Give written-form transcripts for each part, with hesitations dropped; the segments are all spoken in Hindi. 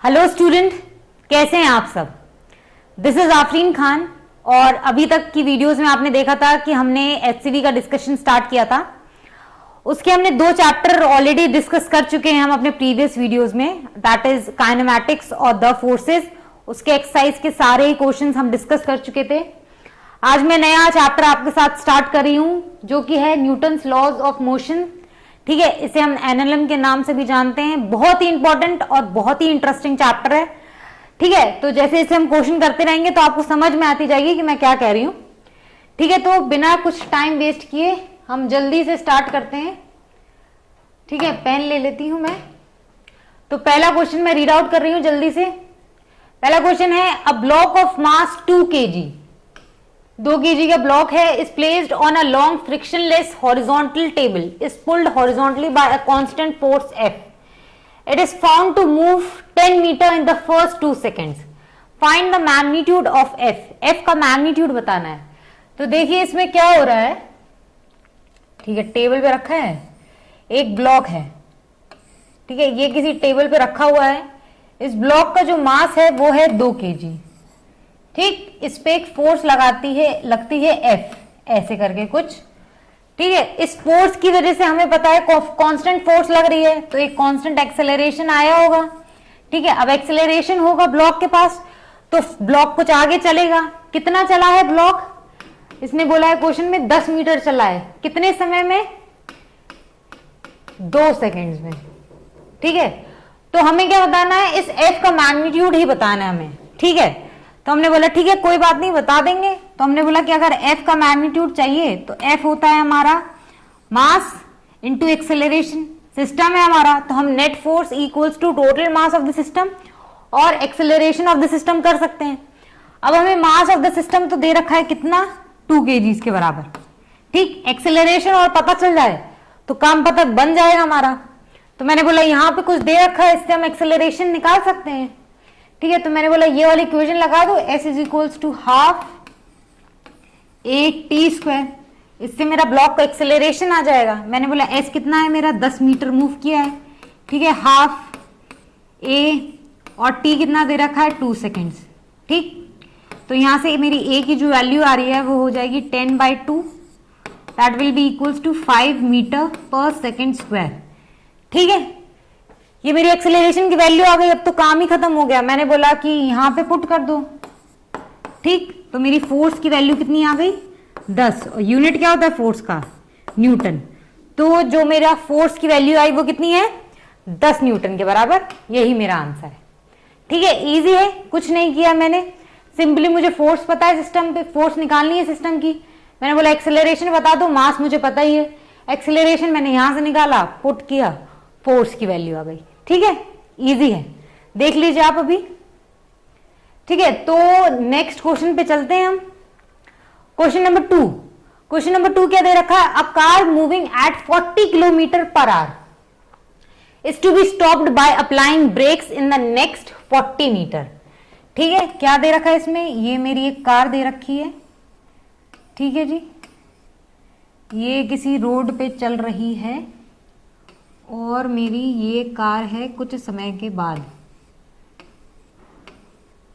हेलो स्टूडेंट, कैसे हैं आप सब। This is Afreen Khan. और अभी तक की वीडियोस में आपने देखा था कि हमने एचसीवी का डिस्कशन स्टार्ट किया था। उसके हमने 2 चैप्टर ऑलरेडी डिस्कस कर चुके हैं हम अपने प्रीवियस वीडियोस में, दैट इज काइनेमैटिक्स और द फोर्सेस। उसके एक्सरसाइज के सारे ही क्वेश्चंस हम डिस्कस कर चुके थे। आज मैं नया चैप्टर आपके साथ स्टार्ट कर रही हूं जो कि है न्यूटन्स लॉज ऑफ मोशन। ठीक है, इसे हम एनएलएम के नाम से भी जानते हैं। बहुत ही इंपॉर्टेंट और बहुत ही इंटरेस्टिंग चैप्टर है। ठीक है, तो जैसे जैसे हम क्वेश्चन करते रहेंगे तो आपको समझ में आती जाएगी कि मैं क्या कह रही हूं। ठीक है, तो बिना कुछ टाइम वेस्ट किए हम जल्दी से स्टार्ट करते हैं। ठीक है, पेन ले लेती हूं मैं। तो पहला क्वेश्चन मैं रीड आउट कर रही हूं जल्दी से। पहला क्वेश्चन है, a block of mass 2 kg, 2 kg का ब्लॉक है, is placed on a long frictionless horizontal table, is pulled horizontally by a constant force F. It is found to move 10 meter in the first 2 seconds. Find the magnitude of F. F का मैग्नीट्यूड बताना है। तो देखिए इसमें क्या हो रहा है। ठीक है, टेबल पे रखा है, एक ब्लॉक है। ठीक है, ये किसी टेबल पे रखा हुआ है। इस ब्लॉक का जो मास है वो है 2 kg। ठीक, इस पे एक फोर्स लगती है F, ऐसे करके कुछ। ठीक है, इस फोर्स की वजह से हमें पता है कांस्टेंट फोर्स लग रही है, तो एक कांस्टेंट एक्सेलरेशन आया होगा। ठीक है, अब एक्सेलरेशन होगा ब्लॉक के पास तो ब्लॉक कुछ आगे चलेगा। कितना चला है ब्लॉक, इसने बोला है क्वेश्चन में 10 मीटर चला है। कितने समय में, 2 सेकेंड्स में। ठीक है, तो हमें क्या बताना है, इस F का मैग्नीट्यूड ही बताना है हमें। ठीक है, तो हमने बोला ठीक है कोई बात नहीं, बता देंगे। तो हमने बोला कि अगर F का मैग्नीट्यूड चाहिए तो F होता है हमारा मास इनटू एक्सेलरेशन। सिस्टम है हमारा, तो हम net force equals to total mass of the system और एक्सेलरेशन ऑफ द सिस्टम कर सकते हैं। अब हमें मास ऑफ द सिस्टम तो दे रखा है कितना, 2 kg के बराबर। ठीक, एक्सेलरेशन और पता चल जाए तो काम पता बन जाएगा हमारा। तो मैंने बोला यहाँ पे कुछ दे रखा है, इससे हम एक्सेलरेशन निकाल सकते हैं। ठीक है, तो मैंने बोला ये वाली इक्वेशन लगा दो, S is equals to half a/t²। इससे मेरा ब्लॉक का एक्सेलरेशन आ जाएगा। मैंने बोला S कितना है मेरा, 10 मीटर मूव किया है। ठीक है, हाफ a और t कितना दे रखा है, 2 सेकेंड्स। ठीक, तो यहां से मेरी a की जो वैल्यू आ रही है वो हो जाएगी 10/2, that will be equals to 5 metre per second square. ठीक है, ये मेरी एक्सेलरेशन की वैल्यू आ गई। अब तो काम ही खत्म हो गया। मैंने बोला कि यहां पे पुट कर दो। ठीक, तो मेरी फोर्स की वैल्यू कितनी आ गई, 10। और यूनिट क्या होता है फोर्स का, न्यूटन। तो जो मेरा फोर्स की वैल्यू आई वो कितनी है, 10 न्यूटन के बराबर। यही मेरा आंसर है। ठीक है, इजी है, कुछ नहीं किया मैंने, सिंपली मुझे फोर्स पता है, सिस्टम पे फोर्स निकालनी है सिस्टम की। मैंने बोला एक्सेलरेशन बता दो, मास मुझे पता ही है, एक्सेलरेशन मैंने यहां से निकाला, पुट किया, फोर्स की वैल्यू आ गई। ठीक है, इजी है, देख लीजिए आप अभी। ठीक है, तो नेक्स्ट क्वेश्चन पे चलते हैं हम। Question number 2। क्वेश्चन नंबर 2 क्या दे रखा है, a car moving at 40 kilometre per hour is to be stopped by applying brakes in the next 40 metre. ठीक है, क्या दे रखा है इसमें, ये मेरी एक कार दे रखी है। ठीक है जी, ये किसी रोड पे चल रही है और मेरी ये कार है कुछ समय के बाद।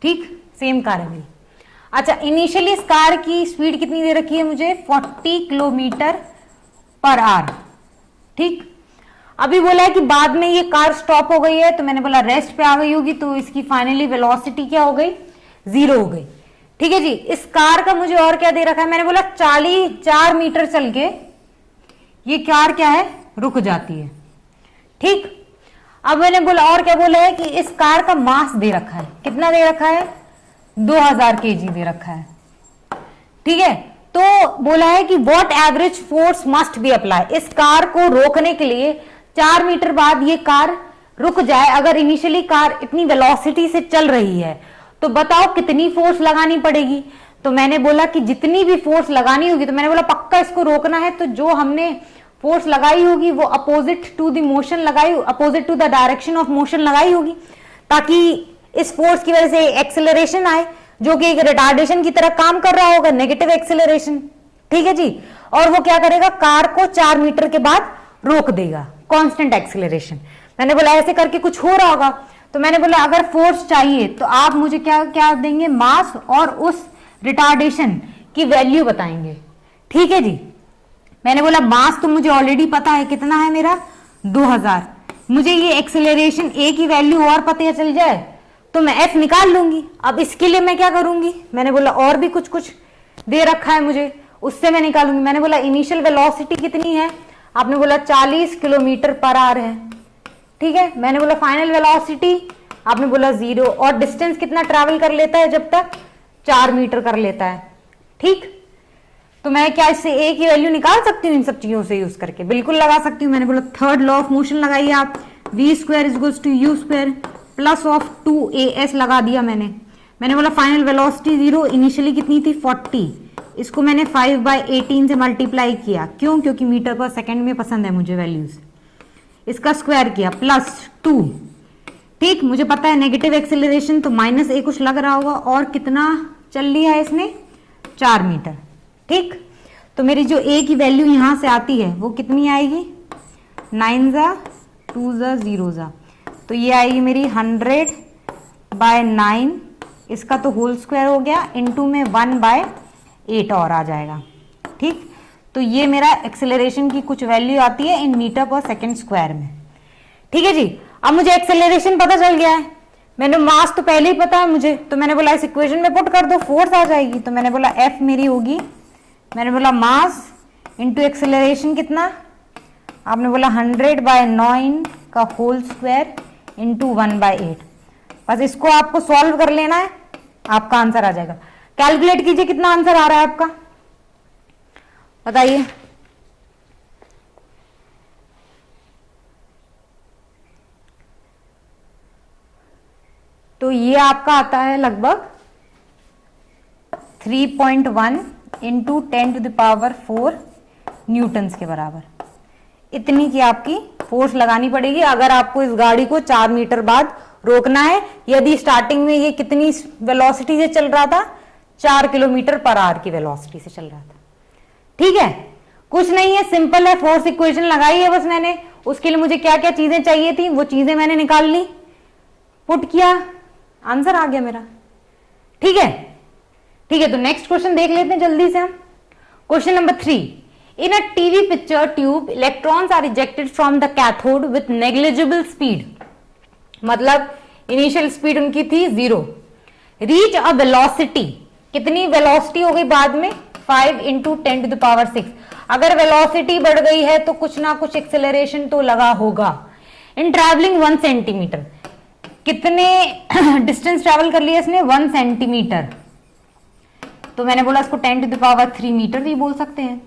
ठीक, सेम कार है मेरी। अच्छा, इनिशियली इस कार की स्पीड कितनी दे रखी है मुझे, 40 किलोमीटर पर आवर। ठीक, अभी बोला है कि बाद में ये कार स्टॉप हो गई है, तो मैंने बोला रेस्ट पे आ गई होगी, तो इसकी फाइनली वेलोसिटी क्या हो गई, 0 हो गई। ठीक है जी, इस कार का मुझे और क्या दे रखा है, मैंने बोला 4 मीटर चल के ये कार क्या है, रुक जाती है। ठीक, अब मैंने बोला और क्या बोला है कि इस कार का मास दे रखा है, कितना दे रखा है, 2000 kg दे रखा है। ठीक है, तो बोला है कि what average force must be apply, इस कार को रोकने के लिए 4 मीटर बाद ये कार रुक जाए, अगर इनिशियली कार इतनी वेलोसिटी से चल रही है तो बताओ कितनी फोर्स लगानी पड़ेगी। तो मैंने बोला कि जितनी भी फोर्स लगानी होगी, तो मैंने बोला पक्का इसको रोकना है, तो जो हमने फोर्स लगाई होगी वो अपोजिट टू द मोशन लगाई, opposite to the direction of motion लगाई होगी, ताकि इस फोर्स की वजह से एक्सेलरेशन आए जो कि एक रिटार्डेशन की तरह काम कर रहा होगा, नेगेटिव एक्सेलरेशन। ठीक है जी, और वो क्या करेगा, कार को 4 मीटर के बाद रोक देगा, कांस्टेंट एक्सेलरेशन। मैंने बोला ऐसे करके कुछ हो रहा होगा, तो मैंने बोला अगर फोर्स चाहिए तो आप मुझे क्या क्या देंगे, मास और उस रिटार्डेशन की वैल्यू बताएंगे। ठीक है जी। मैंने बोला मास तो मुझे ऑलरेडी पता है, कितना है मेरा 2000। मुझे ये एक्सेलरेशन ए की वैल्यू और पता चल जाए तो मैं एफ निकाल लूंगी। अब इसके लिए मैं क्या करूंगी, मैंने बोला और भी कुछ कुछ दे रखा है मुझे, उससे मैं निकालूंगी। मैंने बोला इनिशियल वेलोसिटी कितनी है, आपने बोला 40 किलोमीटर पर आवर है। ठीक है। मैंने बोला फाइनल वेलोसिटी, आपने बोला 0, और डिस्टेंस कितना ट्रैवल कर लेता है जब तक, 4 मीटर कर लेता है। ठीक। तो मैं क्या इससे ए की वैल्यू निकाल सकती हूँ इन सब चीजों से यूज करके? बिल्कुल लगा सकती हूँ। मैंने बोला थर्ड लॉ ऑफ मोशन लगाइए आप, v square is to u square plus of 2as लगा दिया मैंने बोला फाइनल वेलोसिटी 0, इनिशियली कितनी थी 40, इसको मैंने 5/18 से मल्टीप्लाई किया। क्यों? क्योंकि मीटर पर सेकंड में पसंद है मुझे वैल्यूज। इसका स्क्वायर किया प्लस 2। ठीक। मुझे पता है नेगेटिव एक्सेलरेशन तो -a कुछ लग रहा होगा, और कितना चल लिया है इसने, 4 मीटर। ठीक। तो मेरी जो a की वैल्यू यहां से आती है वो कितनी आएगी, 9 जा 2 जा 0 जा, तो ये आएगी मेरी 100/9, इसका तो होल स्क्वायर हो गया, इनटू में 1/8 और आ जाएगा। ठीक। तो ये मेरा एक्सेलरेशन की कुछ वैल्यू आती है इन मीटर पर सेकंड स्क्वायर में। ठीक है जी। अब मुझे एक्सेलरेशन पता चल गया है, मैंने मास तो पहले ही पता है मुझे, तो मैंने बोला इस इक्वेशन में पुट कर दो, फोर्स आ जाएगी। तो मैंने बोला एफ मेरी होगी, मैंने बोला मास इंटू एक्सेलरेशन कितना, आपने बोला 100/9 का होल स्क्वायर इंटू 1/8। बस इसको आपको सॉल्व कर लेना है, आपका आंसर आ जाएगा। कैलकुलेट कीजिए कितना आंसर आ रहा है आपका, बताइए। तो ये आपका आता है लगभग 3.1 इंटू 10⁴ न्यूटन्स के बराबर। इतनी की आपकी फोर्स लगानी पड़ेगी अगर आपको इस गाड़ी को 4 मीटर बाद रोकना है। यदि स्टार्टिंग में ये कितनी वेलोसिटी से चल रहा था, 4 किलोमीटर पर आवर की वेलोसिटी से चल रहा था। ठीक है। कुछ नहीं है, सिंपल है, फोर्स इक्वेशन लगाई है बस मैंने। उसके लिए मुझे क्या क्या चीजें चाहिए थी वो चीजें मैंने निकाल ली, पुट किया, आंसर आ गया मेरा। ठीक है। ठीक है। तो नेक्स्ट क्वेश्चन देख लेते हैं जल्दी से हम। Question number 3, in a TV picture tube electrons are ejected from the cathode with negligible speed, मतलब इनिशियल स्पीड उनकी थी 0, रीच अ वेलोसिटी, कितनी वेलोसिटी हो गई बाद में, 5 इंटू 10⁶। अगर वेलोसिटी बढ़ गई है तो कुछ ना कुछ एक्सेलरेशन तो लगा होगा। इन ट्रैवलिंग 1 सेंटीमीटर, कितने डिस्टेंस ट्रैवल कर लिया इसने, 1 सेंटीमीटर। तो मैंने बोला इसको 10⁻³ मीटर भी बोल सकते हैं,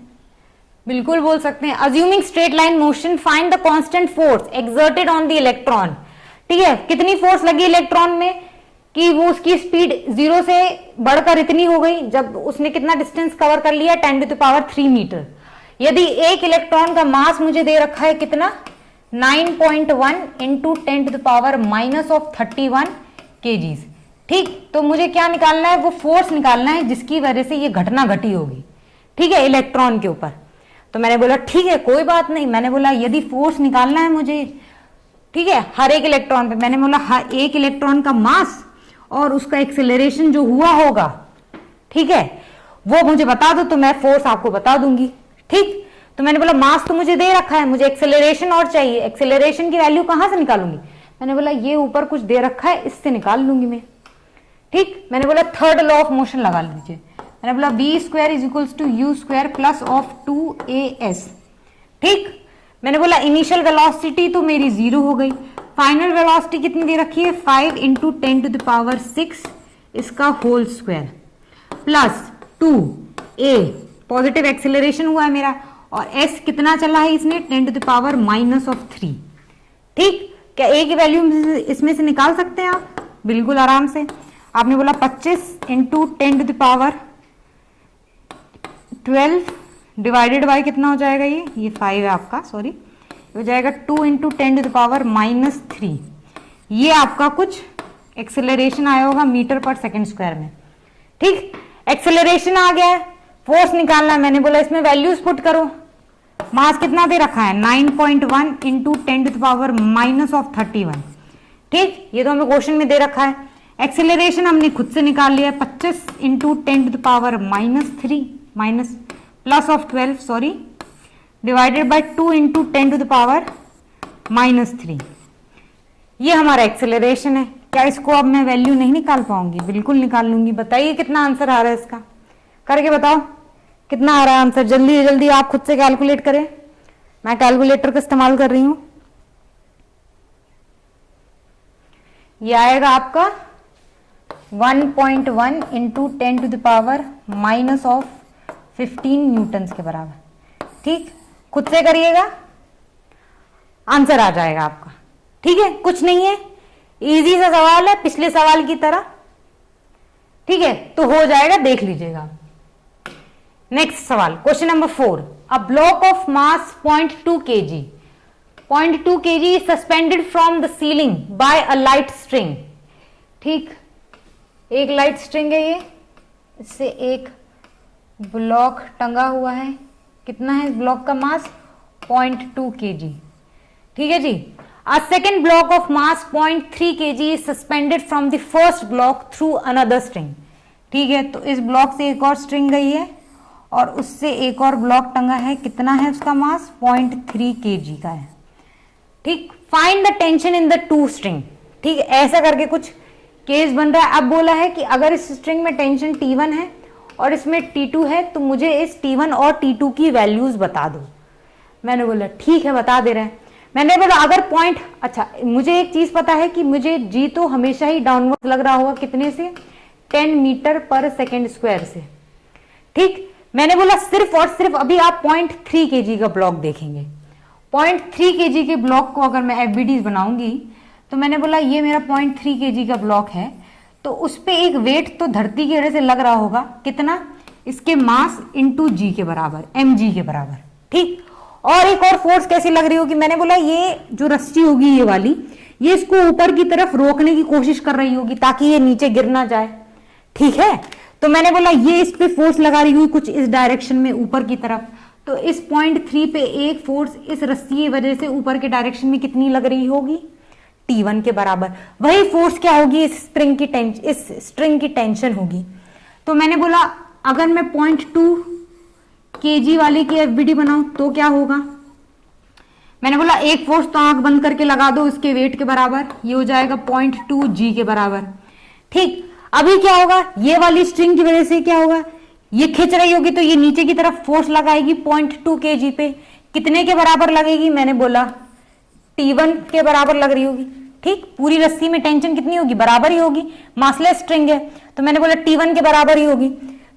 बिल्कुल बोल सकते हैं। Assuming straight line motion, find the constant force exerted on the electron. ठीक है। कितनी फोर्स लगी इलेक्ट्रॉन में कि वो उसकी स्पीड 0 से बढ़कर इतनी हो गई, जब उसने कितना डिस्टेंस कवर कर लिया, 10⁻³ मीटर। यदि एक इलेक्ट्रॉन का मास मुझे दे रखा है कितना, 9.1 इंटू 10⁻³ kgs। ठीक। तो मुझे क्या निकालना है, वो फोर्स निकालना है जिसकी वजह से ये घटना घटी होगी। ठीक है, इलेक्ट्रॉन के ऊपर। तो मैंने बोला ठीक है कोई बात नहीं, मैंने बोला यदि फोर्स निकालना है मुझे, ठीक है, हर एक इलेक्ट्रॉन पे, मैंने बोला हर एक इलेक्ट्रॉन का मास और उसका एक्सेलरेशन जो हुआ होगा, ठीक है, वो मुझे बता दो तो मैं फोर्स आपको बता दूंगी। ठीक। तो मैंने बोला मास तो मुझे दे रखा है, मुझे एक्सेलरेशन और चाहिए, एक्सेलरेशन की वैल्यू कहां से निकालूंगी, मैंने बोला ये ऊपर कुछ दे रखा है इससे निकाल लूंगी मैं। ठीक। मैंने बोला थर्ड लॉ ऑफ मोशन लगा लीजिए, मैंने बोला v square is equals to u square plus of 2as। ठीक। मैंने बोला इनिशियल वेलोसिटी तो मेरी 0 हो गई, फाइनल वेलोसिटी कितनी दे रखी है, 5 इंटू 10⁶ इसका whole square plus 2a, positive acceleration हुआ है मेरा, और s कितना चला है इसने, 10⁻³ ठीक। क्या a की वैल्यू इसमें से निकाल सकते हैं आप, बिल्कुल आराम से। आपने बोला 25 इंटू 10⁻12 डिवाइडेड बाय कितना हो जाएगा, ये 5 है आपका, सॉरी, हो जाएगा 2 इंटू 10⁻³ ये आपका कुछ एक्सेलरेशन आया होगा मीटर पर सेकंड स्क्वायर में। ठीक। एक्सेलरेशन आ गया है, फोर्स निकालना है, मैंने बोला इसमें वैल्यूज पुट करो। मास कितना दे रखा है, 9.1 इंटू 10⁻³ ठीक, ये तो हमें क्वेश्चन में दे रखा है। एक्सेलरेशन हमने खुद से निकाल लिया है, 25 into 10⁻³ minus plus of 12 sorry divided by 2 into 10⁻³ ये हमारा एक्सेलरेशन है। क्या इसको अब मैं वैल्यू नहीं निकाल पाऊंगी? बिल्कुल निकाल लूंगी। बताइए कितना आंसर आ रहा है इसका, करके बताओ कितना आ रहा है आंसर। जल्दी जल्दी आप खुद से कैलकुलेट करें, मैं कैलकुलेटर का इस्तेमाल कर रही हूं। ये आएगा आपका 1.1 इंटू 10⁻⁻15 न्यूटन्स के बराबर। ठीक, खुद से करिएगा, आंसर आ जाएगा आपका। ठीक है, कुछ नहीं है, इजी सा सवाल है पिछले सवाल की तरह। ठीक है, तो हो जाएगा, देख लीजिएगा। नेक्स्ट सवाल, question number 4। A block of mass 0.2 kg 0.2 kg is suspended from the ceiling by a light string। ठीक, एक लाइट स्ट्रिंग है ये, इससे एक ब्लॉक टंगा हुआ है। कितना है इस ब्लॉक का मास? 0.2 kg। ठीक है जी। A second block of mass 0.3 kg is suspended from the first block through another string। ठीक है, तो इस ब्लॉक से एक और स्ट्रिंग गई है और उससे एक और ब्लॉक टंगा है। कितना है उसका मास? 0.3 kg का है। ठीक, find the tension in the two string. ठीक, ऐसा करके कुछ केस बन रहा है। अब बोला है कि अगर इस स्ट्रिंग में टेंशन T1 है और इसमें T2 है तो मुझे इस T1 और T2 की वैल्यूज बता दो। मैंने बोला ठीक है, बता दे रहे हैं। मैंने बोला अगर पॉइंट, अच्छा मुझे एक चीज पता है कि मुझे जी तो हमेशा ही डाउनवर्ड लग रहा होगा, कितने से? 10 मीटर पर सेकेंड स्क्वायर से। ठीक, मैंने बोला सिर्फ और सिर्फ अभी आप 0.3 kg का ब्लॉक देखेंगे। 0.3 kg के ब्लॉक को अगर मैं एफबीडीज बनाऊंगी तो मैंने बोला ये मेरा 0.3 kg का ब्लॉक है, तो उस पर एक वेट तो धरती की वजह से लग रहा होगा। कितना? इसके मास इंटू जी के बराबर, mg के बराबर। ठीक, और एक और फोर्स कैसी लग रही होगी? मैंने बोला ये जो रस्सी होगी ये वाली, ये इसको ऊपर की तरफ रोकने की कोशिश कर रही होगी ताकि ये नीचे गिर ना जाए। ठीक है, तो मैंने बोला ये इस पे फोर्स लगा रही होगी कुछ इस डायरेक्शन में ऊपर की तरफ। तो इस 0.3 पे एक फोर्स इस रस्सी की वजह से ऊपर के डायरेक्शन में कितनी लग रही होगी? T1 के बराबर। वही फोर्स क्या होगी? इस स्ट्रिंग की टेंशन होगी। तो मैंने बोला अगर मैं 0.2 kg वाले की एफबीडी बनाऊं तो क्या होगा? मैंने बोला एक फोर्स तो आंख बंद करके लगा दो इसके वेट के बराबर, ये हो जाएगा 0.2 g के बराबर। ठीक, अभी क्या होगा? ये वाली स्ट्रिंग की वजह से क्या होगा? ये खींच रही होगी तो ये नीचे की तरफ फोर्स लगाएगी 0.2 kg पे। कितने के बराबर लगेगी? मैंने बोला T1 के बराबर लग रही होगी। ठीक, पूरी रस्सी में टेंशन कितनी होगी? बराबर ही होगी, मासलेस स्ट्रिंग है। तो मैंने बोला T1 के बराबर ही होगी।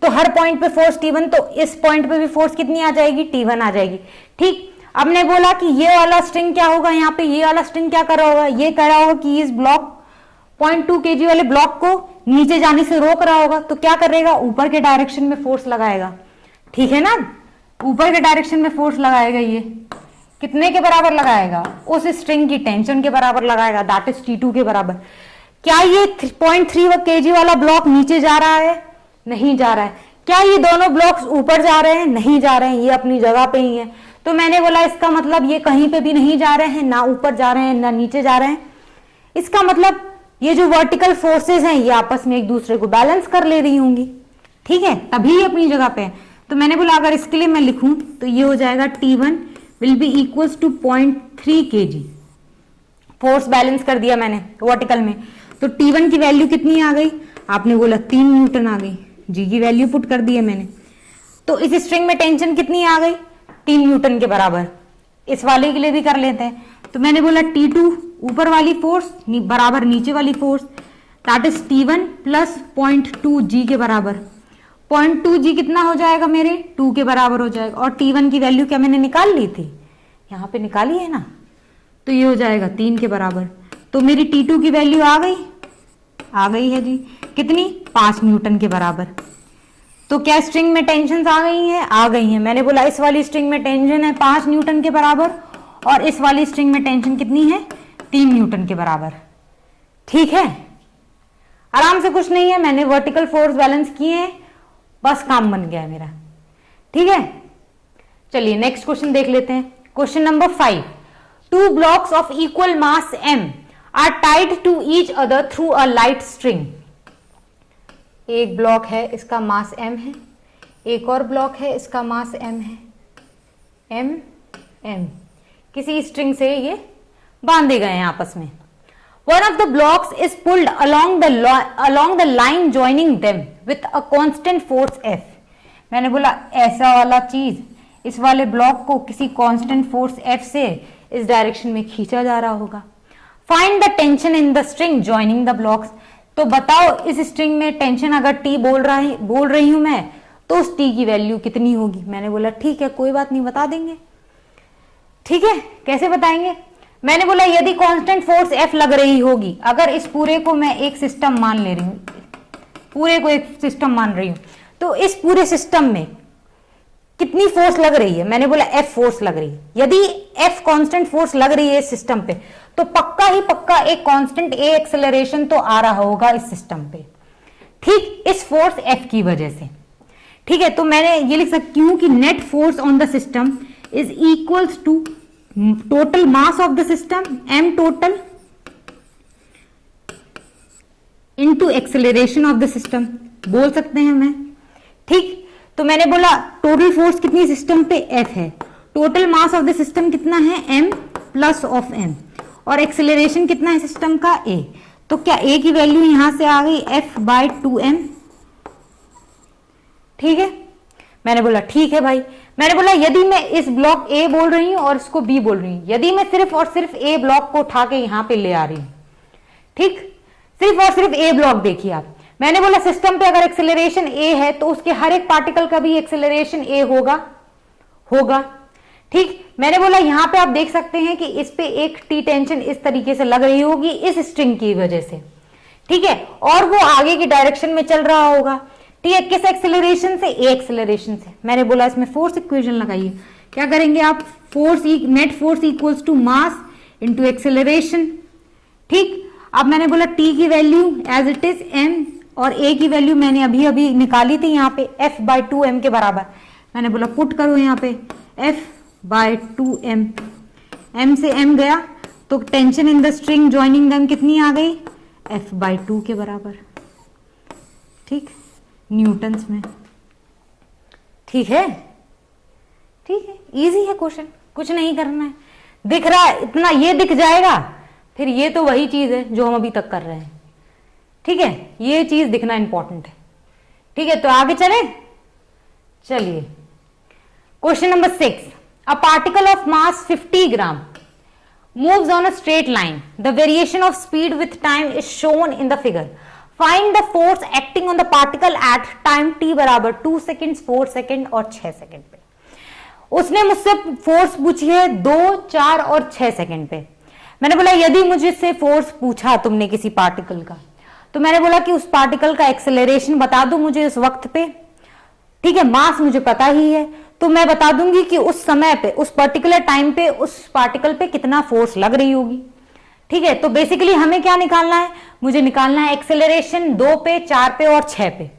तो हर पॉइंट पे फोर्स T1, तो इस पॉइंट पे भी फोर्स कितनी आ जाएगी? T1 आ जाएगी। ठीक, अब ने बोला कि ये वाला स्ट्रिंग क्या होगा? यहाँ पे ये वाला स्ट्रिंग क्या कर रहा होगा? ये कह रहा होगा कि इस ब्लॉक 0.2 kg वाले ब्लॉक को नीचे जाने से रोक रहा होगा। तो क्या करेगा? ऊपर के डायरेक्शन में फोर्स लगाएगा। ठीक है ना, ऊपर के डायरेक्शन में फोर्स लगाएगा। ये कितने के बराबर लगाएगा? उस स्ट्रिंग की टेंशन के बराबर लगाएगा, दैट इज T2 के बराबर। क्या ये 0.3 kg वाला ब्लॉक नीचे जा रहा है? नहीं जा रहा है। क्या ये दोनों ब्लॉक्स ऊपर जा रहे हैं? नहीं जा रहे हैं, ये अपनी जगह पे ही है। तो मैंने बोला इसका मतलब ये कहीं पे भी नहीं जा रहे हैं, ना ऊपर जा रहे हैं ना नीचे जा रहे हैं। इसका मतलब ये जो वर्टिकल फोर्सेस हैं ये आपस में एक दूसरे को बैलेंस कर ले रही होंगी। ठीक है, तभी ये अपनी जगह पे है। तो मैंने बोला अगर इसके लिए मैं लिखूं तो ये हो जाएगा T1 will be equals to 0.3 kg। Force balance कर दिया मैंने वर्टिकल में, तो T1 की वैल्यू कितनी आ गई? आपने बोला 3 न्यूटन आ गई। जी की वैल्यू पुट कर दी है मैंने। तो इस स्ट्रिंग में टेंशन कितनी आ गई? 3 न्यूटन के बराबर। इस वाले के लिए भी कर लेते हैं। तो मैंने बोला T2 ऊपर वाली फोर्स बराबर नीचे वाली force, that is T1 plus 0.2 g के बराबर। 0.2 g कितना हो जाएगा मेरे? 2 के बराबर हो जाएगा। और T1 की वैल्यू क्या मैंने निकाल ली थी? यहाँ पे निकाली है ना, तो ये हो जाएगा 3 के बराबर। तो मेरी T2 की वैल्यू आ गई? आ गई है जी। कितनी? 5 न्यूटन के बराबर। तो क्या स्ट्रिंग में टेंशन आ गई हैं? आ गई हैं। मैंने बोला इस वाली स्ट्रिंग में टेंशन है 5 न्यूटन के बराबर और इस वाली स्ट्रिंग में टेंशन कितनी है? 3 न्यूटन के बराबर। ठीक है, आराम से, कुछ नहीं है, मैंने वर्टिकल फोर्स बैलेंस किए हैं, बस काम बन गया है मेरा। ठीक है, चलिए नेक्स्ट क्वेश्चन देख लेते हैं। Question number 5। 2 blocks of equal mass m are tied to each other through a light string. एक ब्लॉक है, इसका मास m है, एक और ब्लॉक है, इसका मास m है, m किसी स्ट्रिंग से ये बांधे गए हैं आपस में। One of the blocks is pulled along the line joining them with a constant force F। मैंने बोला ऐसा वाला चीज इस वाले ब्लॉक को किसी कांस्टेंट फोर्स F से इस डायरेक्शन में खींचा जा रहा होगा। Find the tension in the string joining the blocks. तो बताओ इस स्ट्रिंग में टेंशन अगर T बोल रही हूं मैं, तो उस T की वैल्यू कितनी होगी। मैंने बोला ठीक है, कोई बात नहीं, बता देंगे। ठीक है, कैसे बताएंगे। मैंने बोला यदि कांस्टेंट फोर्स F लग रही होगी, अगर इस पूरे को मैं एक सिस्टम मान ले रही हूं, पूरे को एक सिस्टम मान रही हूं, तो इस पूरे सिस्टम में कितनी फोर्स लग रही है। मैंने बोला F फोर्स लग रही है। यदि F कांस्टेंट फोर्स लग रही है इस सिस्टम पे, तो पक्का ही पक्का एक कांस्टेंट A एक्सेलरेशन तो आ रहा होगा इस सिस्टम पे, ठीक, इस फोर्स F की वजह से। ठीक है, तो मैंने ये लिख सकती हूं कि net force on the system is equals to total mass of the system m total into acceleration of the system बोल सकते हैं मैं। ठीक, तो मैंने बोला टोटल फोर्स कितनी सिस्टम पे F है, total mass of the system कितना है m प्लस ऑफ m, और एक्सेलरेशन कितना है सिस्टम का a। तो क्या a की वैल्यू यहां से आ गई F/2m। ठीक है, मैंने बोला ठीक है भाई। मैंने बोला यदि मैं इस ब्लॉक A बोल रही हूं और इसको B बोल रही हूं, यदि मैं सिर्फ और सिर्फ A ब्लॉक को उठा के यहां पे ले आ रही हूं, ठीक, सिर्फ और सिर्फ A ब्लॉक देखिए आप। मैंने बोला सिस्टम पे अगर एक्सेलरेशन A है तो उसके हर एक पार्टिकल का भी एक्सेलरेशन A होगा। ठीक, मैंने बोला यहां पे आप देख सकते हैं कि इस पे एक टी टेंशन इस तरीके से लग रही होगी इस स्ट्रिंग की वजह से। ठीक है, और वो आगे की डायरेक्शन में चल रहा होगा। ठीक है, किस एक्सेलरेशन से, A एक्सेलरेशन से। मैंने बोला इसमें फोर्स इक्वेशन लगाइए। क्या करेंगे आप, force net force equals to mass into acceleration. ठीक, अब मैंने बोला T की value as it is m और A की वैल्यू मैंने अभी अभी निकाली थी यहाँ पे F/2m के बराबर। मैंने बोला पुट करो यहाँ पे F/2m, m से m गया तो tension in the string joining them कितनी आ गई, F/2 के बराबर। ठीक, न्यूटन्स में। ठीक है, ठीक है, इजी है क्वेश्चन, कुछ नहीं करना है। दिख रहा है इतना, ये दिख जाएगा, फिर ये तो वही चीज है जो हम अभी तक कर रहे हैं। ठीक है, ये चीज दिखना इंपॉर्टेंट है। ठीक है, तो आगे चले, चलिए question number 6। A particle of mass 50 gram moves on a straight line. The variation of speed with time is shown in the figure. Find the force acting on the particle at time t बराबर 2 सेकेंड, 4 सेकेंड और 6 सेकेंड पे। उसने मुझसे फोर्स पूछी है 2, 4 और 6 सेकेंड पे। मैंने बोला यदि मुझसे फोर्स पूछा तुमने किसी पार्टिकल का, तो मैंने बोला कि उस पार्टिकल का एक्सेलरेशन बता दो मुझे उस वक्त पे। ठीक है, मास मुझे पता ही है, तो मैं बता दूंगी कि उस समय पे, उस पर्टिकुलर टाइम पे उस पार्टिकल पे कितना फोर्स लग रही होगी। ठीक है, तो बेसिकली हमें क्या निकालना है, मुझे निकालना है एक्सेलरेशन 2 पे, 4 पे और 6 पे।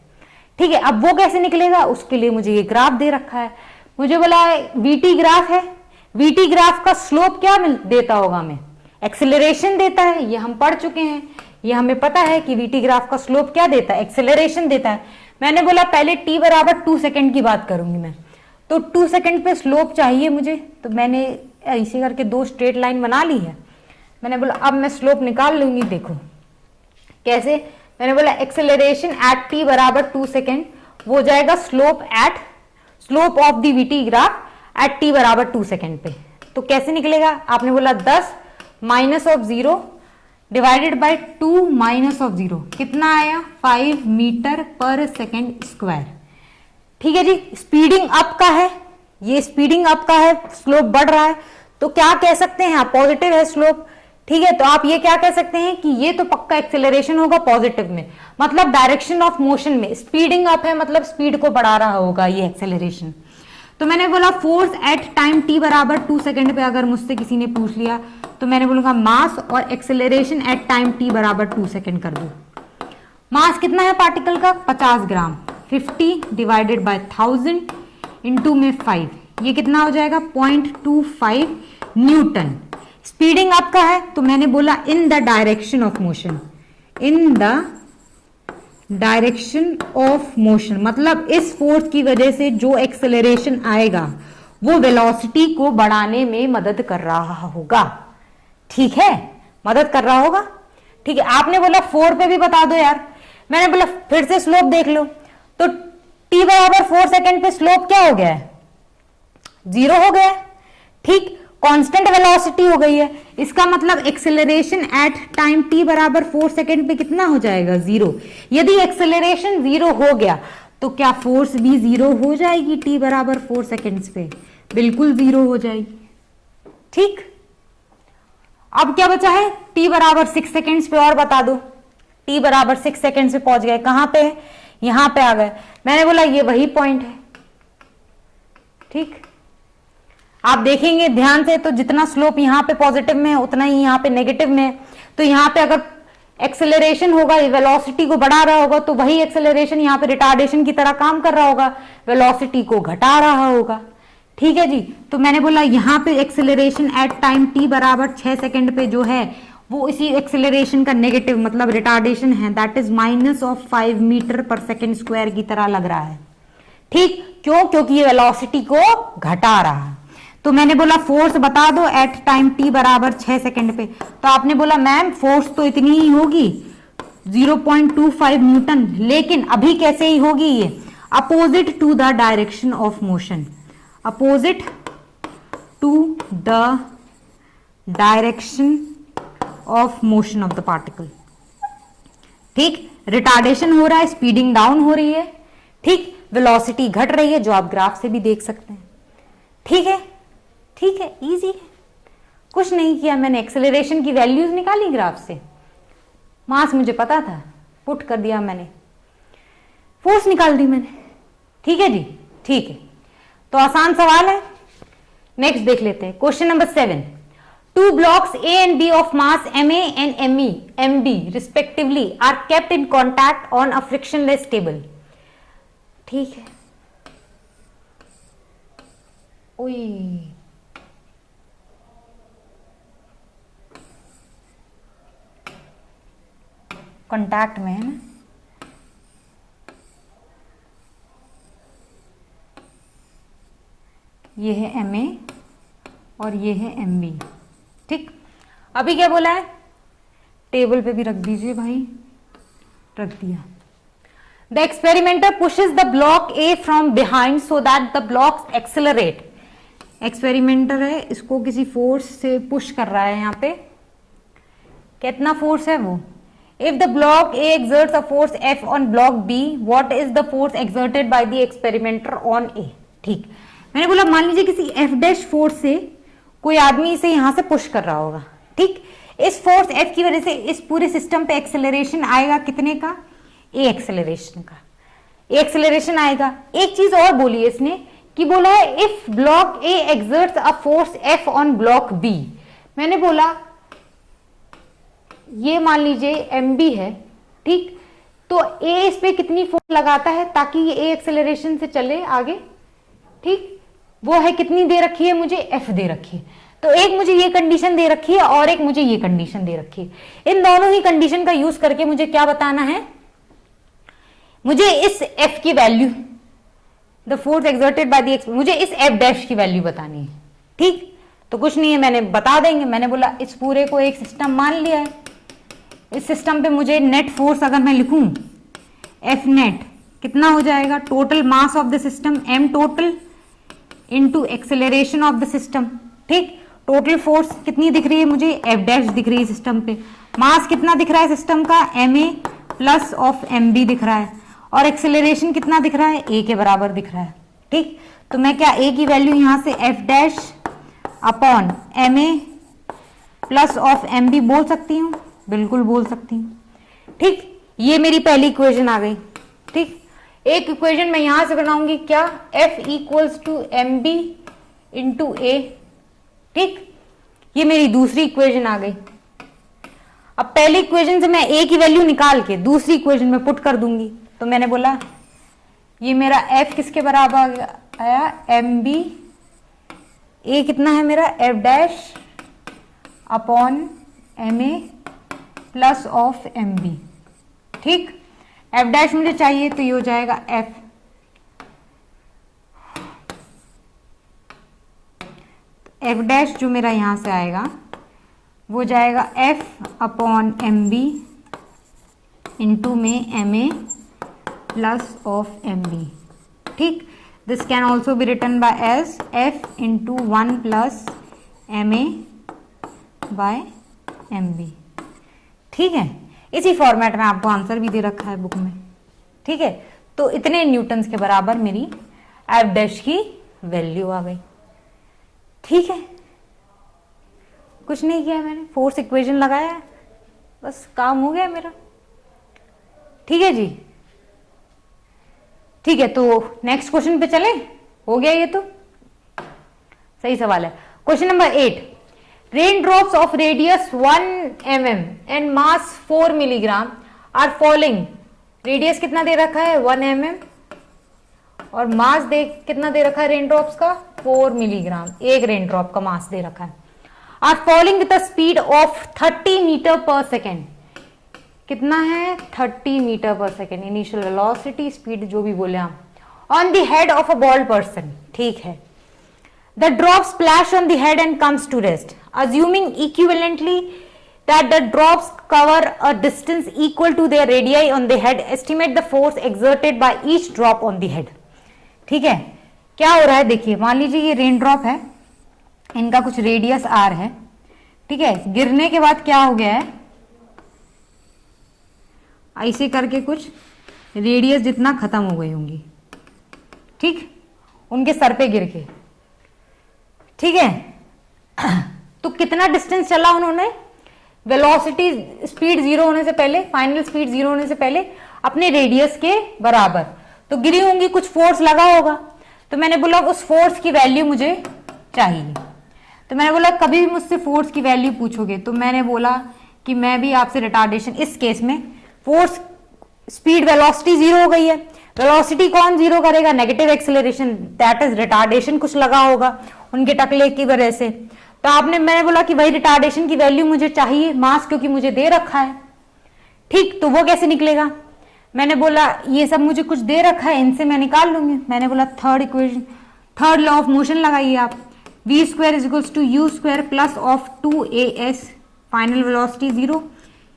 ठीक है, अब वो कैसे निकलेगा, उसके लिए मुझे ये ग्राफ दे रखा है। मुझे बोला वीटी ग्राफ है, वीटी ग्राफ का स्लोप क्या देता होगा, हमें एक्सेलरेशन देता है, ये हम पढ़ चुके हैं, ये हमें पता है कि वीटी ग्राफ का स्लोप क्या देता है, एक्सेलरेशन देता है। मैंने बोला पहले t बराबर 2 सेकेंड की बात करूंगी मैं, तो 2 सेकेंड पे स्लोप चाहिए मुझे, तो मैंने ऐसे करके 2 स्ट्रेट लाइन बना ली है। मैंने बोला अब मैं स्लोप निकाल लूंगी, देखो कैसे। मैंने बोला एक्सेलरेशन एट t बराबर 2 सेकेंड, वो जाएगा slope of the VT graph at t बराबर 2 सेकेंड पे। तो कैसे निकलेगा, आपने बोला 10 minus of 0 divided by 2 minus of 0, कितना आया 5 मीटर पर सेकेंड स्क्वायर। ठीक है जी, स्पीडिंग अप का है, ये स्पीडिंग अप का है, स्लोप बढ़ रहा है, तो क्या कह सकते हैं आप, पॉजिटिव है स्लोप। ठीक है, तो आप ये क्या कह सकते हैं कि ये तो पक्का एक्सेलरेशन होगा पॉजिटिव में, मतलब डायरेक्शन ऑफ मोशन में स्पीडिंग अप है, मतलब स्पीड को बढ़ा रहा होगा ये एक्सेलरेशन। तो मैंने बोला फोर्स एट टाइम t बराबर 2 सेकेंड पे अगर मुझसे किसी ने पूछ लिया, तो मैंने बोलूंगा मास और एक्सेलरेशन एट टाइम t बराबर 2 सेकेंड कर दो। मास कितना है पार्टिकल का, 50 ग्राम, 50 डिवाइडेड बाय 1000 इंटू में 5, ये कितना हो जाएगा 0.25 न्यूटन। स्पीडिंग आपका है तो मैंने बोला in the direction of motion, in the direction of motion, मतलब इस फोर्स की वजह से जो एक्सेलरेशन आएगा वो वेलोसिटी को बढ़ाने में मदद कर रहा होगा। ठीक है, मदद कर रहा होगा। ठीक है, आपने बोला 4 पे भी बता दो यार, मैंने बोला फिर से स्लोप देख लो, तो t बराबर 4 सेकेंड पे स्लोप क्या हो गया है, 0 हो गया है। ठीक, कांस्टेंट वेलोसिटी हो गई है, इसका मतलब एक्सेलरेशन एट टाइम t बराबर 4 सेकेंड पे कितना हो जाएगा, 0। यदि एक्सेलरेशन 0 हो गया तो क्या फोर्स भी 0 हो जाएगी t बराबर 4 सेकेंड्स पे, बिल्कुल 0 हो जाएगी। ठीक, अब क्या बचा है, t बराबर 6 सेकेंड्स पे, और बता दो, t बराबर 6 सेकेंड्स पे पहुंच गए, कहां पे, यहां पे आ गए। मैंने बोला ये वही पॉइंट है। ठीक, आप देखेंगे ध्यान से तो जितना स्लोप यहां पे पॉजिटिव में है उतना ही यहां पे नेगेटिव में है, तो यहां पे अगर एक्सेलरेशन होगा, वेलोसिटी को बढ़ा रहा होगा, तो वही एक्सेलरेशन यहां पे रिटार्डेशन की तरह काम कर रहा होगा, वेलोसिटी को घटा रहा होगा। ठीक है जी, तो मैंने बोला यहां पे एक्सेलरेशन एट टाइम t बराबर 6 सेकेंड पे जो है वो इसी एक्सेलरेशन का नेगेटिव मतलब रिटार्डेशन है, that is -5 metre per second square की तरह लग रहा है। ठीक, क्यों, क्योंकि ये वेलोसिटी को घटा रहा है। तो मैंने बोला फोर्स बता दो एट टाइम t बराबर 6 सेकेंड पे, तो आपने बोला मैम फोर्स तो इतनी ही होगी 0.25 न्यूटन, लेकिन अभी कैसे ही होगी ये, opposite to the direction of motion, opposite to the direction of motion of the particle. ठीक, रिटार्डेशन हो रहा है, स्पीडिंग डाउन हो रही है। ठीक, वेलोसिटी घट रही है, जो आप ग्राफ से भी देख सकते हैं। ठीक है, ठीक है, इजी है, कुछ नहीं किया मैंने, एक्सेलरेशन की वैल्यूज निकाली ग्राफ से, मास मुझे पता था, पुट कर दिया मैंने, फोर्स निकाल दी मैंने। ठीक है जी, ठीक है, तो आसान सवाल है। नेक्स्ट देख लेते हैं, question number 7। Two blocks A and B of mass MA and MB respectively are kept in contact on a frictionless table. ठीक है, ओए कांटेक्ट में है ना, ये है MA और ये है MB। ठीक, अभी क्या बोला है, टेबल पे भी रख दीजिए भाई, रख दिया। The experimenter pushes the block A from behind so that the blocks accelerate. Experimenter है, इसको किसी फोर्स से पुश कर रहा है, यहाँ पे कितना फोर्स है वो, if the block A exerts a force F on block B, what is the force exerted by the experimenter on A. ठीक, मैंने बोला मान लीजिए किसी F' फोर्स से कोई आदमी इसे यहां से पुश कर रहा होगा। ठीक, इस फोर्स F की वजह से इस पूरे सिस्टम पे एक्सेलरेशन आएगा कितने का, ए एक्सेलरेशन का, ए एक्सेलरेशन आएगा। एक चीज और बोली है इसने कि बोला है if block A exerts a force F on block B। मैंने बोला ये मान लीजिए MB है, ठीक, तो ए इस पे कितनी फोर्स लगाता है ताकि ये ए एक्सेलरेशन से चले आगे। ठीक, वो है कितनी दे रखी है मुझे, F दे रखी है, तो एक मुझे ये कंडीशन दे रखी है और एक मुझे ये कंडीशन दे रखी है। इन दोनों ही कंडीशन का यूज करके मुझे क्या बताना है, मुझे इस F की value, the force exerted by the, मुझे इस F' की वैल्यू बतानी है। ठीक, तो कुछ नहीं है, मैंने बता देंगे। मैंने बोला इस पूरे को एक सिस्टम मान लिया है, इस सिस्टम पे मुझे नेट फोर्स अगर मैं लिखूं F नेट कितना हो जाएगा, total mass of the system M total into acceleration of the system. ठीक, टोटल फोर्स कितनी दिख रही है मुझे, F' दिख रही है सिस्टम पे, मास कितना दिख रहा है सिस्टम का, MA प्लस ऑफ MB दिख रहा है, और एक्सेलरेशन कितना दिख रहा है, A के बराबर दिख रहा है। ठीक, तो मैं क्या A की वैल्यू यहां से F' upon MA plus of MB बोल सकती हूँ, बिल्कुल बोल सकती हूँ। ठीक, ये मेरी पहली इक्वेशन आ गई। ठीक, एक इक्वेशन मैं यहां से बनाऊंगी क्या, F equals to MB into A। ठीक, ये मेरी दूसरी इक्वेशन आ गई। अब पहली इक्वेशन से मैं A की वैल्यू निकाल के दूसरी इक्वेशन में पुट कर दूंगी, तो मैंने बोला ये मेरा F किसके बराबर आया, MB, A कितना है मेरा F' upon M A plus of M B. ठीक, एफ डैश मुझे चाहिए तो ये हो जाएगा एफ डैश जो मेरा यहां से आएगा वो जाएगा F upon M B into में M A plus of M B. ठीक, this can also be written by as F into 1 plus M A by M B. ठीक है, इसी फॉर्मेट में आपको आंसर भी दे रखा है बुक में। ठीक है, तो इतने न्यूटन्स के बराबर मेरी एफ डैश की वैल्यू आ गई। ठीक है, कुछ नहीं किया मैंने, फोर्स इक्वेशन लगाया है, बस काम हो गया मेरा। ठीक है जी, ठीक है, तो नेक्स्ट क्वेश्चन पे चले। हो गया ये तो सही सवाल है। Question number 8, rain drops of radius 1 mm and mass 4 milligram are falling. Radius कितना दे रखा है 1 mm और मास दे कितना दे रखा है रेन ड्रॉप्स का 4 मिलीग्राम। एक रेन ड्रॉप का मास दे रखा है। Are falling with the speed of 30 metre per second. कितना है 30 metre per second initial velocity, speed जो भी बोले हम, on the head of a bald person. ठीक है, the drops splash on the head and comes to rest. Assuming equivalently that the drops cover a distance equal to their radii on the head, estimate the force exerted by each drop on the head. ठीक है, क्या हो रहा है देखिए, मान लीजिए ये रेन ड्रॉप है, इनका कुछ रेडियस आर है। ठीक है, गिरने के बाद क्या हो गया है, ऐसे करके कुछ रेडियस जितना खत्म हो गई होंगी। ठीक, उनके सर पे गिर के। ठीक है, तो कितना डिस्टेंस चला उन्होंने, वेलोसिटी स्पीड 0 होने से पहले, फाइनल स्पीड 0 होने से पहले अपने रेडियस के बराबर, तो गिरी होंगी, कुछ फोर्स लगा होगा। तो मैंने बोला उस फोर्स की वैल्यू मुझे चाहिए। तो मैंने बोला कभी भी मुझसे फोर्स की वैल्यू पूछोगे तो मैंने बोला कि मैं भी आपसे रिटार्डेशन, इस केस में फोर्स स्पीड वेलोसिटी 0 हो गई है, वेलोसिटी कौन 0 करेगा, negative acceleration, that is retardation कुछ लगा होगा उनके टकले की वजह से। तो मैंने बोला कि भाई रिटार्डेशन की वैल्यू मुझे चाहिए, मास क्योंकि मुझे दे रखा है। ठीक, तो वो कैसे निकलेगा, मैंने बोला ये सब मुझे कुछ दे रखा है, इनसे मैं निकाल लूंगी। मैंने बोला third equation, third law of motion लगाइए आप, v square is equals to u square plus of 2as, final velocity 0,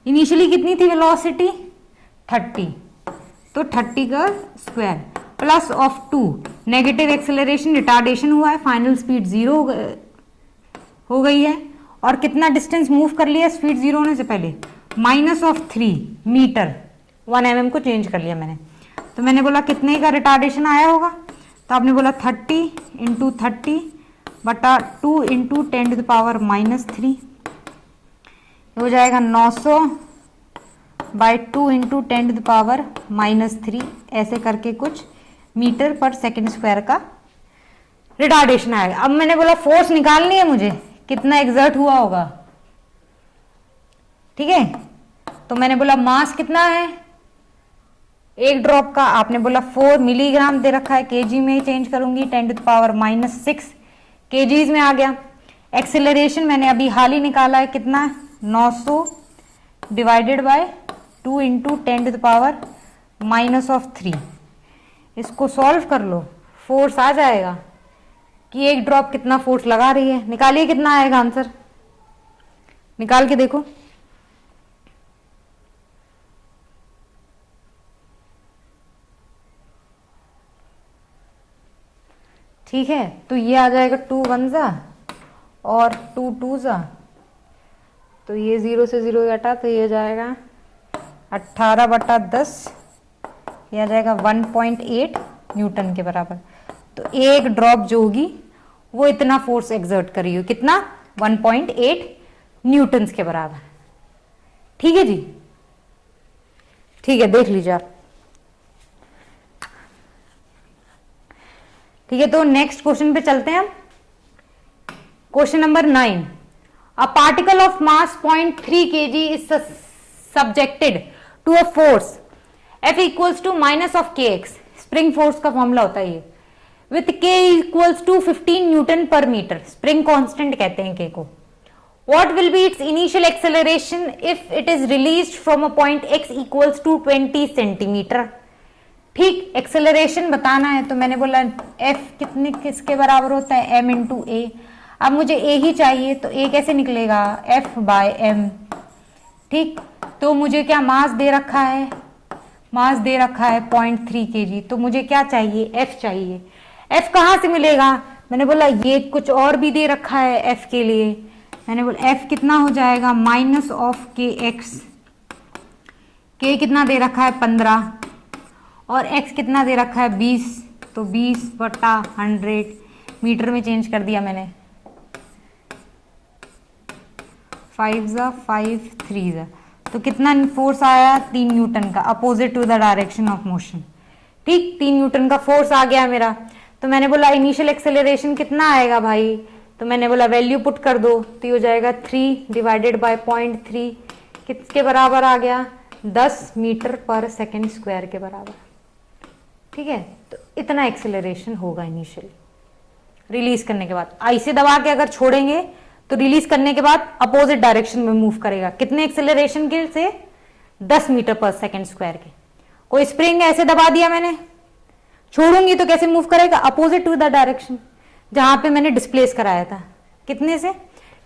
initially कितनी थी वेलोसिटी 30, तो 30 का square plus of 2, negative acceleration retardation हुआ है, फाइनल स्पीड 0 हो गई है, और कितना डिस्टेंस मूव कर लिया स्पीड 0 होने से पहले, माइनस ऑफ 3 मीटर, 1 mm को चेंज कर लिया मैंने। तो मैंने बोला कितने का रिटार्डेशन आया होगा, तो आपने बोला 30 इंटू 30 बटा 2 इंटू 10 टू द पावर -3, हो जाएगा 900 by 2 into 10 to the power -3, ऐसे करके कुछ मीटर पर सेकेंड स्क्वायर का रिटार्डेशन आएगा। अब मैंने बोला फोर्स निकालनी है मुझे, कितना एग्जर्ट हुआ होगा। ठीक है, तो मैंने बोला मास कितना है एक ड्रॉप का, आपने बोला 4 मिलीग्राम दे रखा है, केजी में चेंज करूंगी, 10 टू द पावर -6 केजीज में आ गया। एक्सेलरेशन मैंने अभी हाल ही निकाला है, कितना 900 divided by 2 into 10 to the power -3। इसको सॉल्व कर लो, फोर्स आ जाएगा कि एक ड्रॉप कितना फोर्स लगा रही है। निकालिए कितना आएगा आंसर, निकाल के देखो। ठीक है, तो ये आ जाएगा 2 1 जा और 2 2 जा, तो ये 0 से 0 घटा, तो ये जाएगा 18/10, यह आ जाएगा 1.8 न्यूटन के बराबर। तो एक ड्रॉप जो होगी वो इतना फोर्स एक्सर्ट कर रही हो, कितना 1.8 न्यूटन्स के बराबर। ठीक है जी, ठीक है, देख लीजिए आप। ठीक है, तो नेक्स्ट क्वेश्चन पे चलते हैं हम। Question number 9, a particle of mass 0.3 kg is subjected to a force F equals to minus of kx, spring force का फॉर्मूला होता है ये, with k equals to 15 newton per metre, spring constant कहते हैं k को, What will be its initial acceleration if it is released from a point x equals to 20 centimetre. ठीक, एक्सेलरेशन बताना है तो मैंने बोला f कितने किसके बराबर होता है, m इंटू ए। अब मुझे a ही चाहिए तो a कैसे निकलेगा, f बाय m। ठीक, तो मुझे क्या मास दे रखा है, मास दे रखा है 0.3 kg, तो मुझे क्या चाहिए, f चाहिए। f कहाँ से मिलेगा, मैंने बोला ये कुछ और भी दे रखा है f के लिए, मैंने बोला f कितना हो जाएगा माइनस ऑफ के एक्स, k कितना दे रखा है 15 और x कितना दे रखा है 20, तो 20/100 मीटर में चेंज कर दिया मैंने। 5 ज़ा 5 3 ज़ा, तो कितना फोर्स आया 3 न्यूटन का, opposite to the direction of motion. ठीक, 3 न्यूटन का फोर्स आ गया मेरा। तो मैंने बोला इनिशियल एक्सेलरेशन कितना आएगा भाई, तो मैंने बोला वैल्यू पुट कर दो, तो ये हो जाएगा 3 डिवाइडेड बाय 0.3, किसके बराबर आ गया 10 मीटर पर सेकेंड स्क्वायर के बराबर। ठीक है, तो इतना एक्सेलरेशन होगा इनिशियली। रिलीज करने के बाद ऐसे दबा के अगर छोड़ेंगे तो रिलीज करने के बाद अपोजिट डायरेक्शन में मूव करेगा, कितने एक्सेलरेशन के से 10 मीटर पर सेकेंड स्क्वायर के। कोई स्प्रिंग ऐसे दबा दिया मैंने, छोड़ूंगी तो कैसे मूव करेगा, अपोजिट टू द डायरेक्शन जहां पे मैंने डिस्प्लेस कराया था, कितने से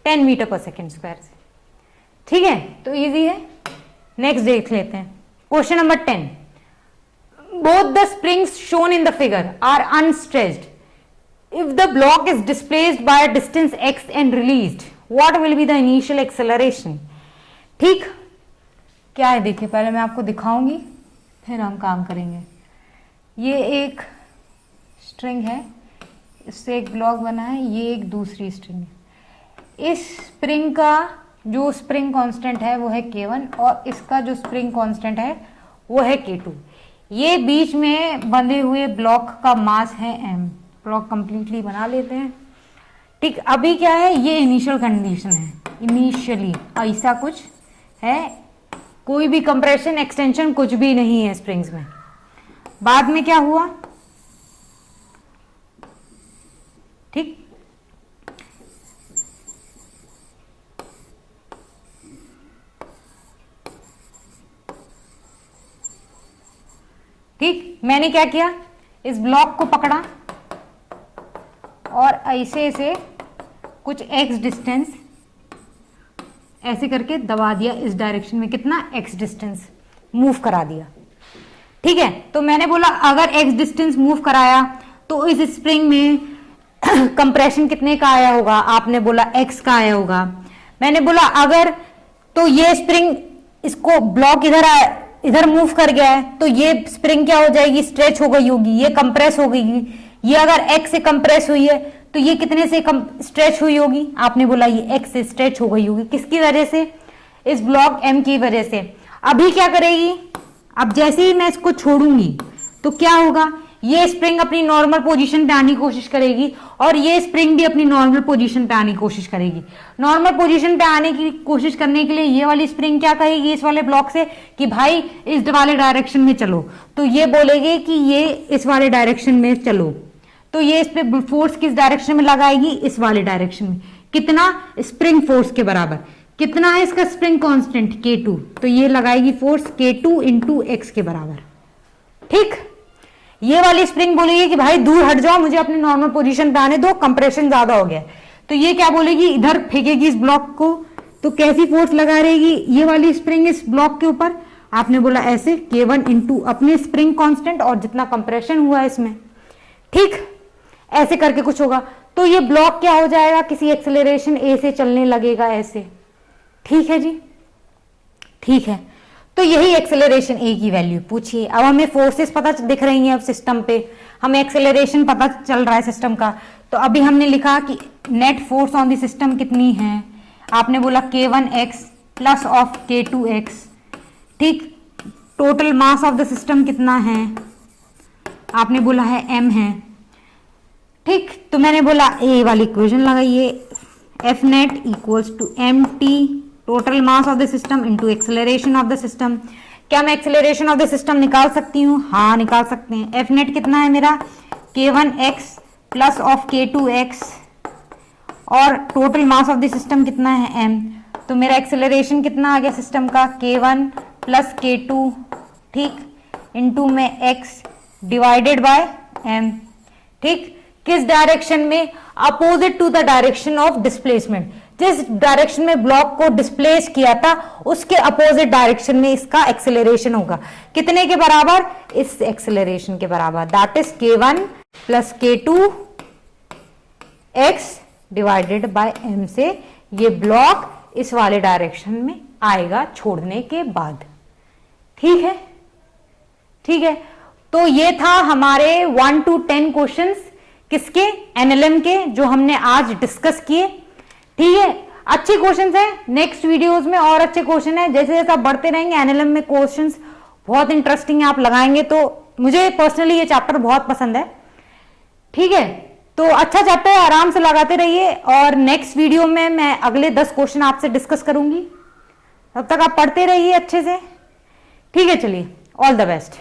10 मीटर पर सेकेंड स्क्वायर से। ठीक है, तो इजी है। नेक्स्ट देख लेते हैं question number 10। Both the springs shown in the figure are unstretched if the block is displaced by a distance x and released, what will be the initial acceleration। ठीक, क्या है देखिए, पहले मैं आपको दिखाऊंगी फिर हम काम करेंगे। ये एक स्ट्रिंग है, इससे एक ब्लॉक बना है, ये एक दूसरी स्ट्रिंग है। इस स्प्रिंग का जो स्प्रिंग कांस्टेंट है वो है k1 और इसका जो स्प्रिंग कांस्टेंट है वो है k2। ये बीच में बंधे हुए ब्लॉक का मास है m। ब्लॉक कंप्लीटली बना लेते हैं। ठीक, अभी क्या है, ये इनिशियल कंडीशन है, इनिशियली ऐसा कुछ है, कोई भी कंप्रेशन एक्सटेंशन कुछ भी नहीं है स्प्रिंग्स में। बाद में क्या हुआ, ठीक, ठीक, मैंने क्या किया, इस ब्लॉक को पकड़ा और ऐसे ऐसे कुछ x डिस्टेंस ऐसे करके दबा दिया इस डायरेक्शन में, कितना x डिस्टेंस मूव करा दिया। ठीक है, तो मैंने बोला अगर x डिस्टेंस मूव कराया तो इस स्प्रिंग में कंप्रेशन कितने का आया होगा, आपने बोला x का आया होगा। मैंने बोला अगर तो ये स्प्रिंग, इसको ब्लॉक इधर मूव कर गया है तो ये स्प्रिंग क्या हो जाएगी, स्ट्रेच हो गई होगी, ये कंप्रेस हो गई। ये अगर x से कंप्रेस हुई है तो ये कितने से स्ट्रेच हुई होगी, आपने बोला ये x से स्ट्रेच हो गई होगी, किसकी वजह से, इस ब्लॉक m की वजह से। अभी क्या करेगी, अब जैसे ही मैं इसको छोड़ूंगी तो क्या होगा, ये स्प्रिंग अपनी नॉर्मल पोजीशन पे आने की कोशिश करेगी और ये स्प्रिंग भी अपनी नॉर्मल पोजीशन पे आने की कोशिश करेगी। नॉर्मल पोजीशन पे आने की कोशिश करने के लिए ये वाली स्प्रिंग क्या कहेगी इस वाले ब्लॉक से कि भाई इस वाले डायरेक्शन में चलो, तो ये बोलेगी कि ये इस वाले डायरेक्शन में चलो, तो ये इस पे फोर्स किस डायरेक्शन में लगाएगी, इस वाले डायरेक्शन में। कितना, स्प्रिंग फोर्स के बराबर। कितना है इसका स्प्रिंग कांस्टेंट k2, तो ये लगाएगी फोर्स k2 इंटू x के बराबर। ठीक, ये वाली स्प्रिंग बोलेगी कि भाई दूर हट जाओ, मुझे अपने नॉर्मल पोजीशन पे आने दो, कंप्रेशन ज्यादा हो गया। तो ये क्या बोलेगी, इधर फेंकेगी इस ब्लॉक को, तो कैसी फोर्स लगा रहेगी ये वाली स्प्रिंग इस ब्लॉक के ऊपर, आपने बोला ऐसे k1 इंटू अपने स्प्रिंग कांस्टेंट और जितना कंप्रेशन हुआ इसमें। ठीक, ऐसे करके कुछ होगा तो ये ब्लॉक क्या हो जाएगा, किसी एक्सेलरेशन a से चलने लगेगा ऐसे। ठीक है जी, ठीक है, तो यही एक्सेलरेशन a की वैल्यू पूछिए। अब हमें फोर्सेस पता दिख रही हैं अब सिस्टम पे, हमें एक्सेलरेशन पता चल रहा है सिस्टम का। तो अभी हमने लिखा कि net force on the system कितनी है, आपने बोला k1x प्लस ऑफ k2x। ठीक, total mass of the system कितना है, आपने बोला है m है। ठीक, तो मैंने बोला ए वाली इक्वेशन लगाइए, F net equals to M T total mass of the system into acceleration of the system. क्या मैं एक्सेलरेशन ऑफ द सिस्टम निकाल सकती हूँ, हाँ निकाल सकते हैं। एफ नेट कितना है मेरा, k1x प्लस ऑफ k2x और total mass of the system कितना है m, तो मेरा एक्सेलरेशन कितना आ गया सिस्टम का k1 प्लस k2, ठीक, इनटू में x डिवाइडेड बाय m, ठीक। किस डायरेक्शन में? Opposite to the direction of displacement. जिस डायरेक्शन में ब्लॉक को डिस्प्लेस किया था उसके अपोजिट डायरेक्शन में इसका एक्सेलरेशन होगा। कितने के बराबर? इस एक्सेलरेशन के बराबर, that is k1 plus k2 x divided by m से ये ब्लॉक इस वाले डायरेक्शन में आएगा छोड़ने के बाद। ठीक है, ठीक है। तो ये था हमारे 1 to 10 क्वेश्चंस किसके? एनएलएम के, जो हमने आज डिस्कस किए। ठीक है, अच्छे क्वेश्चंस हैं। नेक्स्ट वीडियोस में और अच्छे क्वेश्चन है। जैसे जैसे आप बढ़ते रहेंगे एनएलएम में क्वेश्चंस बहुत इंटरेस्टिंग है, आप लगाएंगे तो मुझे पर्सनली ये चैप्टर बहुत पसंद है। ठीक है, तो अच्छा चैप्टर है, आराम से लगाते रहिए। और नेक्स्ट वीडियो में मैं अगले 10 क्वेश्चन आपसे डिस्कस करूंगी। तब तक आप पढ़ते रहिए अच्छे से। ठीक है, चलिए, ऑल द बेस्ट।